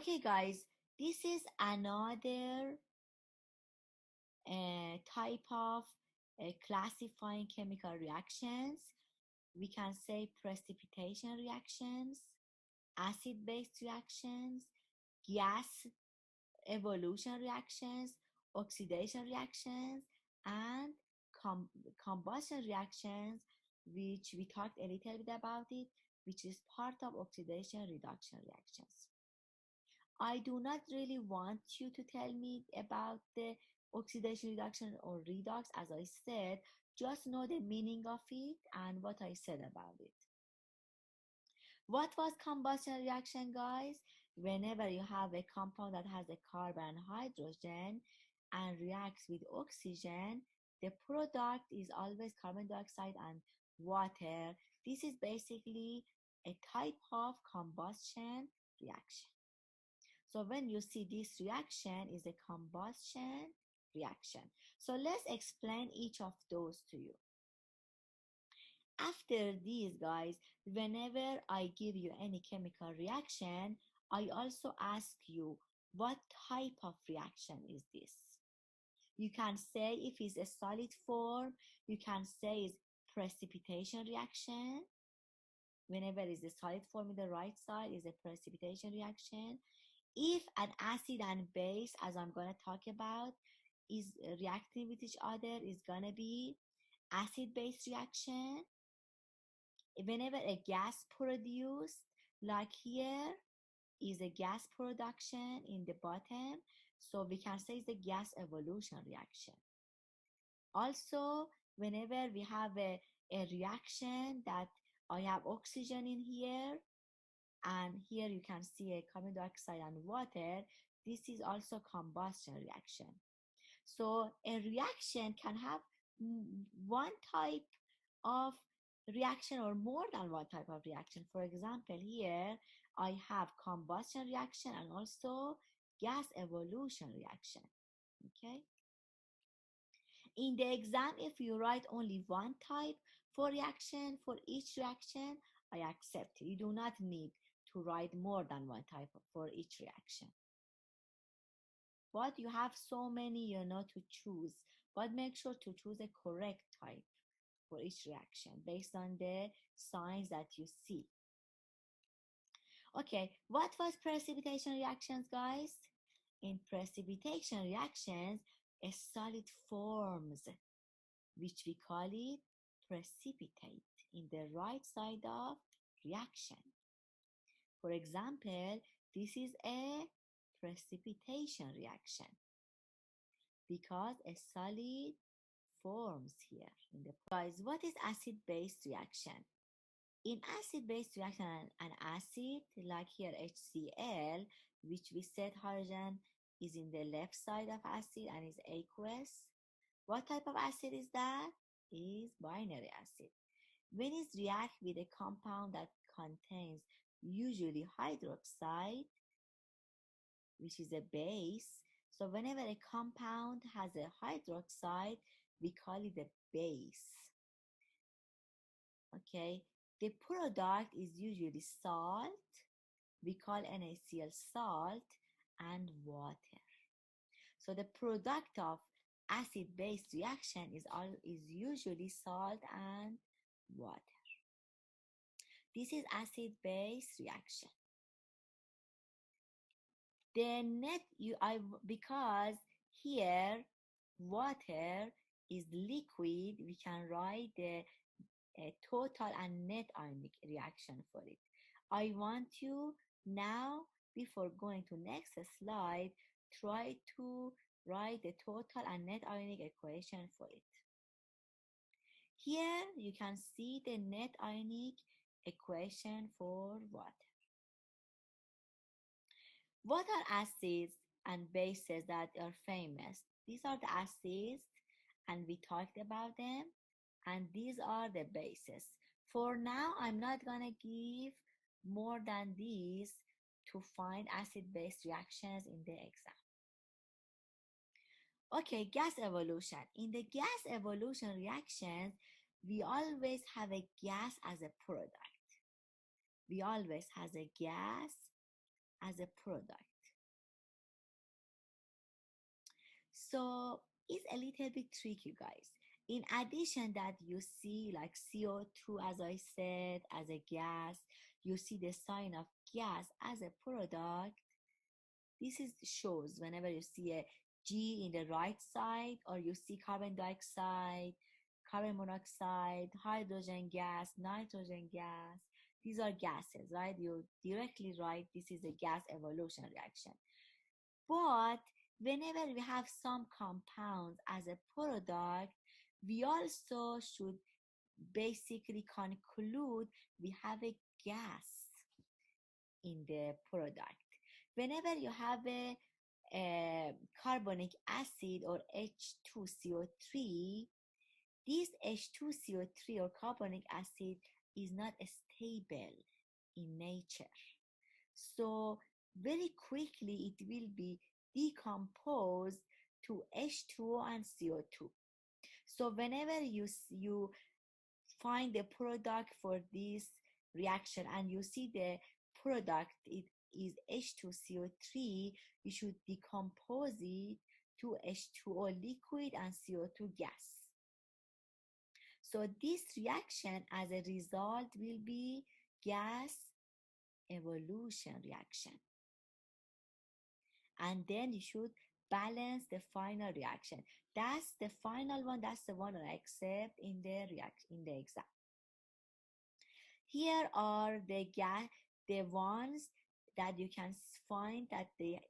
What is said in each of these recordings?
Okay, guys, this is another type of classifying chemical reactions. We can say precipitation reactions, acid-base reactions, gas evolution reactions, oxidation reactions, and combustion reactions, which we talked a little bit about it, which is part of oxidation reduction reactions. I do not really want you to tell me about the oxidation reduction or redox. As I said, just know the meaning of it and what I said about it. What was combustion reaction, guys? Whenever you have a compound that has a carbon and hydrogen and reacts with oxygen, the product is always carbon dioxide and water. This is basically a type of combustion reaction. So when you see this reaction is a combustion reaction. So let's explain each of those to you. After these, guys, whenever I give you any chemical reaction, I also ask you what type of reaction is this. You can say if it's a solid form, you can say it's precipitation reaction. Whenever it's a solid form in the right side is a precipitation reaction. If an acid and base, as I'm going to talk about, is reacting with each other, is going to be acid-base reaction. Whenever a gas produced, like here, is a gas production in the bottom, so we can say it's a gas evolution reaction. Also, whenever we have a reaction that I have oxygen in here, and here you can see a carbon dioxide and water, this is also combustion reaction. So a reaction can have one type of reaction or more than one type of reaction. For example, here I have combustion reaction and also gas evolution reaction. Okay. In the exam, if you write only one type for reaction, for each reaction, I accept it. You do not need to write more than one type for each reaction. But you have so many, to choose. But make sure to choose a correct type for each reaction based on the signs that you see. Okay, what was precipitation reactions, guys? In precipitation reactions, a solid forms, which we call it precipitate in the right side of reaction. For example, this is a precipitation reaction because a solid forms here in the guys. What is acid-base reaction? In acid-base reaction, an acid like here HCl, which we said hydrogen is in the left side of acid and is aqueous. What type of acid is that? Is binary acid. When it reacts with a compound that contains usually hydroxide, which is a base. So whenever a compound has a hydroxide, we call it a base. Okay, the product is usually salt. We call NaCl salt and water. So the product of acid-base reaction is usually salt and water. This is acid-base reaction. The net because here water is liquid, we can write the total and net ionic reaction for it. I want you now, before going to next slide, try to write the total and net ionic equation for it. Here you can see the net ionic equation for water. What are acids and bases that are famous? These are the acids and we talked about them, and these are the bases. For now, I'm not gonna give more than these to find acid-base reactions in the exam. Okay, gas evolution. In the gas evolution reactions, we always have a gas as a product. We always have a gas as a product. So it's a little bit tricky, guys. In addition that you see like CO2, as I said, as a gas, you see the sign of gas as a product. This is shows whenever you see a G in the right side, or you see carbon dioxide, carbon monoxide, hydrogen gas, nitrogen gas. These are gases, right? You directly write this is a gas evolution reaction. But whenever we have some compounds as a product, we also should basically conclude we have a gas in the product. Whenever you have a carbonic acid or H2CO3, this H2CO3 or carbonic acid is not stable in nature. So very quickly it will be decomposed to H2O and CO2. So whenever you find the product for this reaction and you see the product it is H2CO3, you should decompose it to H2O liquid and CO2 gas. So this reaction as a result will be gas evolution reaction. And then you should balance the final reaction. That's the final one. That's the one I accept in the exam. Here are the ones that you can find that they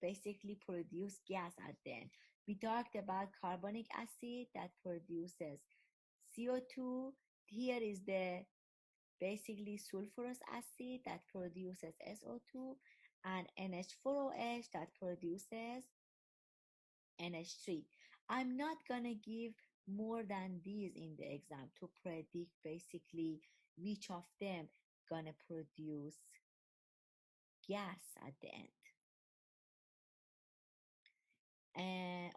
basically produce gas at the end. We talked about carbonic acid that produces CO2. Here is the basically sulfurous acid that produces SO2, and NH4OH that produces NH3. I'm not gonna give more than these in the exam to predict basically which of them gonna produce gas at the end.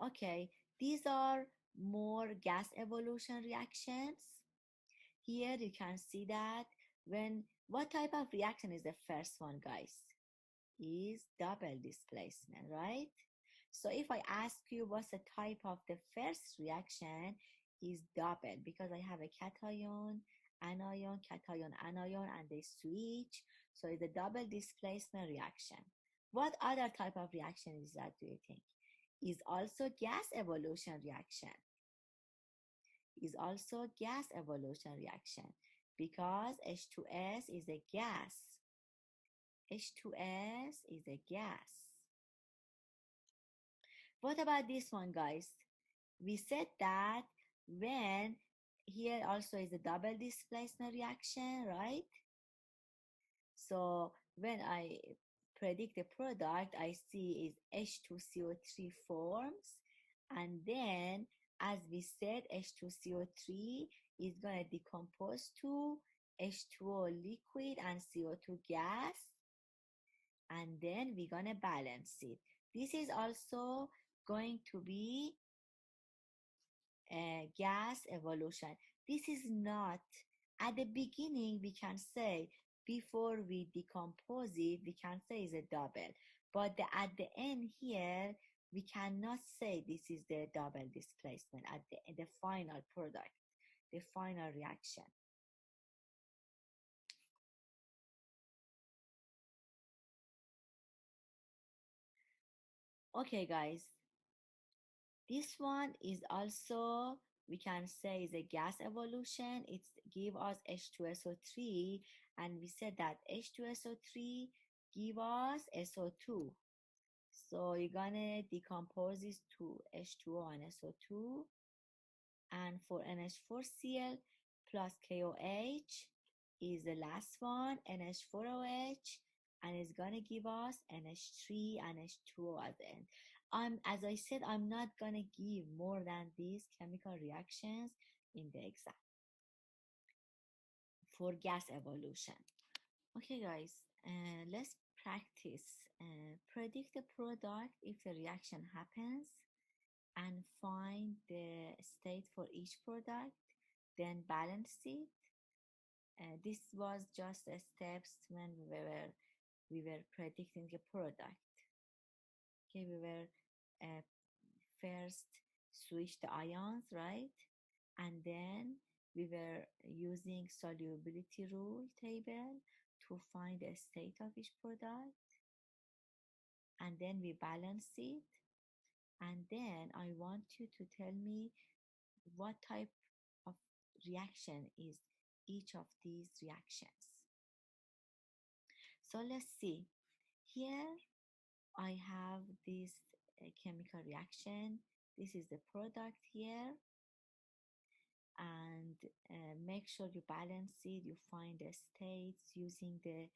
Okay, these are more gas evolution reactions. Here you can see that what type of reaction is the first one, guys? Is double displacement, right? So if I ask you what's the type of the first reaction, is double, because I have a cation, anion, cation, anion, and they switch. So it's a double displacement reaction. What other type of reaction is that, do you think? Is also gas evolution reaction. Is also gas evolution reaction because H2S is a gas. H2S is a gas. What about this one, guys? We said that when here also is a double displacement reaction, right? So when I predict the product, I see is H2CO3 forms, and then as we said, H2CO3 is going to decompose to H2O liquid and CO2 gas, and then we're going to balance it. This is also going to be gas evolution. This is not, at the beginning we can say, before we decompose it, we can say it's a double. But at the end here, we cannot say this is the double displacement at the final product, the final reaction. Okay, guys. This one is also, we can say, is a gas evolution. It's give us H2SO3, and we said that H2SO3 give us SO2. So you're gonna decompose this to H2O and SO2, and for NH4Cl plus KOH is the last one, NH4OH, and it's gonna give us NH3 and H2O at the end. As I said, I'm not gonna give more than these chemical reactions in the exam for gas evolution. Okay, guys, let's practice. Predict the product if the reaction happens, and find the state for each product, then balance it. This was just steps when we were predicting the product. Okay, we were first switch the ions, right? And then we were using solubility rule table to find the state of each product, and then we balance it. And then I want you to tell me what type of reaction is each of these reactions. So let's see. Here I have this chemical reaction. This is the product here. And make sure you balance it. You find the states using the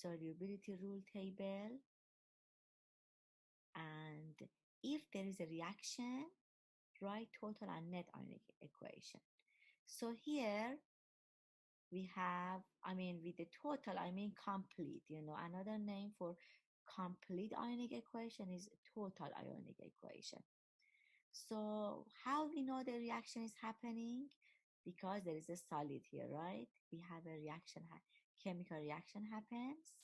solubility rule table. And if there is a reaction, write total and net ionic equation. So here we have, with the total, complete. Another name for complete ionic equation is total ionic equation. So how we know the reaction is happening? Because there is a solid here, right? We have a reaction, chemical reaction happens.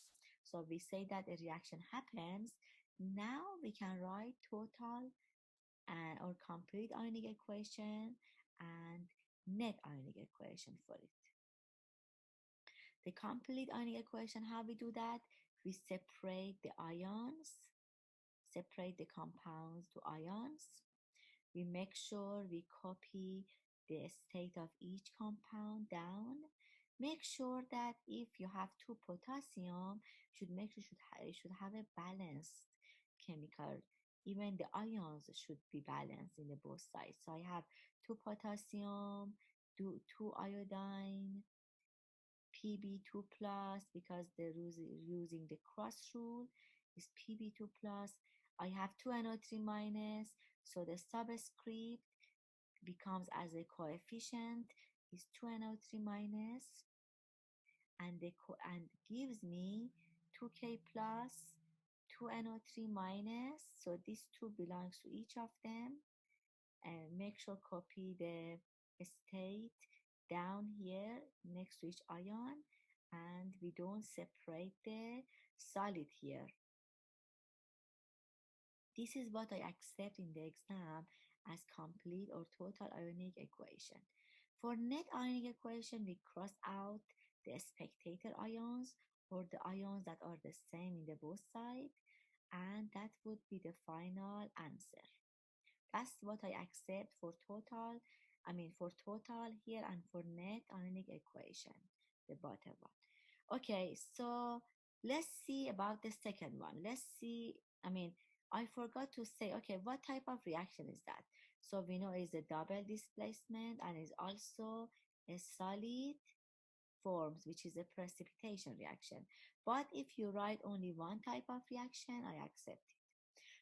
So we say that a reaction happens. Now we can write total or complete ionic equation and net ionic equation for it. The complete ionic equation, how we do that? We separate the ions, separate the compounds to ions. We make sure we copy the state of each compound down. Make sure that if you have two potassium, you should have a balanced chemical. Even the ions should be balanced in the both sides. So I have two potassium, two iodine, Pb2 plus, because the using the cross rule is Pb2 plus. I have 2 NO3 minus, so the subscript becomes as a coefficient is 2 NO3 minus, and gives me 2K plus 2 NO3 minus. So these two belongs to each of them, and make sure copy the state down here next to each ion, and we don't separate the solid here. This is what I accept in the exam as complete or total ionic equation. For net ionic equation, we cross out the spectator ions or the ions that are the same in the both sides, and that would be the final answer. That's what I accept for total, for total here, and for net ionic equation, the bottom one. Okay, so let's see about the second one. Let's see, I forgot to say, okay, what type of reaction is that? So we know it's a double displacement and is also a solid forms, which is a precipitation reaction. But if you write only one type of reaction, I accept it.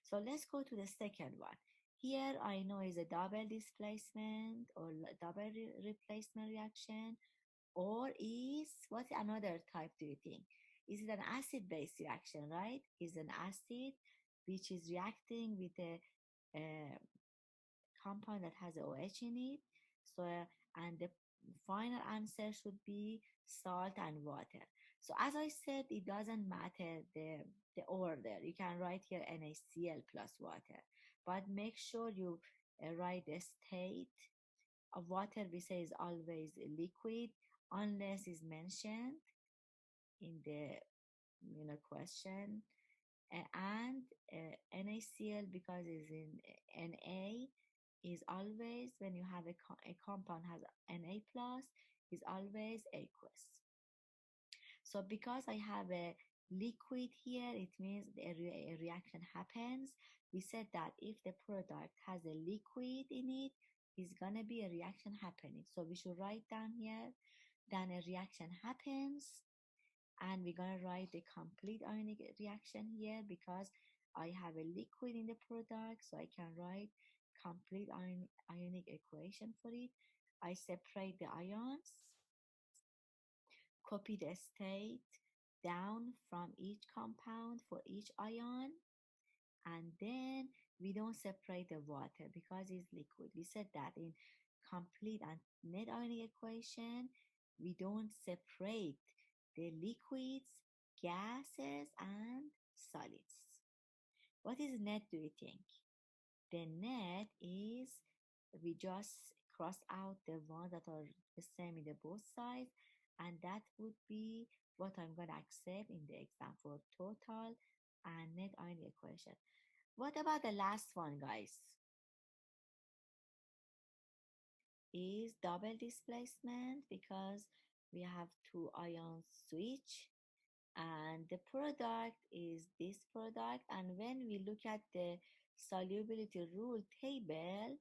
So let's go to the second one. Here I know is a double displacement or double replacement reaction, or is, what's another type do you think? Is it an acid-base reaction, right? Is an acid which is reacting with a compound that has OH in it. So, and the final answer should be salt and water. So as I said, it doesn't matter the order. You can write here NaCl plus water, but make sure you write the state of water. We say is always liquid unless is mentioned in the question. And NaCl, because it's in Na, is always, when you have a compound has Na plus, is always aqueous. So because I have a liquid here, it means a reaction happens. We said that if the product has a liquid in it, it's gonna be a reaction happening. So we should write down here, then a reaction happens, and we're gonna write the complete ionic reaction here because I have a liquid in the product, so I can write complete ionic equation for it. I separate the ions, copy the state down from each compound for each ion, and then we don't separate the water because it's liquid. We said that in complete and net ionic equation, we don't separate the liquids, gases, and solids. What is net, do you think? The net is, we just cross out the ones that are the same in the both sides, and that would be what I'm going to accept in the exam for total and net ionic equation. What about the last one, guys? Is double displacement, because we have two ions switch, and the product is this product. And when we look at the solubility rule table,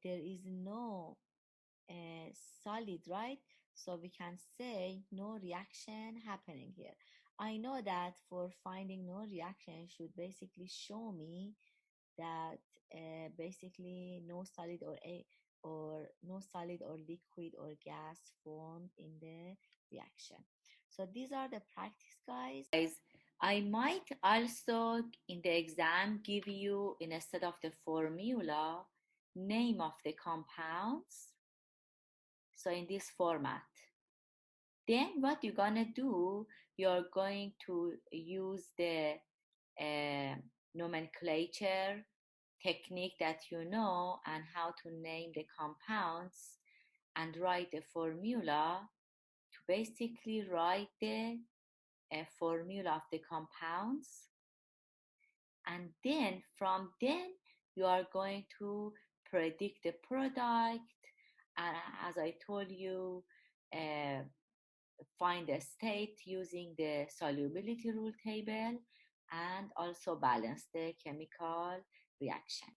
there is no solid, right? So we can say no reaction happening here. I know that for finding no reaction should basically show me that basically no solid or no solid or liquid or gas formed in the reaction. So these are the practice, guys. I might also in the exam give you, instead of the formula, name of the compounds. So in this format, then what you're gonna do, you're going to use the uh, nomenclature technique that you know, and how to name the compounds and write the formula to basically write the formula of the compounds. And then from then you are going to predict the product, and as I told you, uh, find the state using the solubility rule table, and also balance the chemical reaction.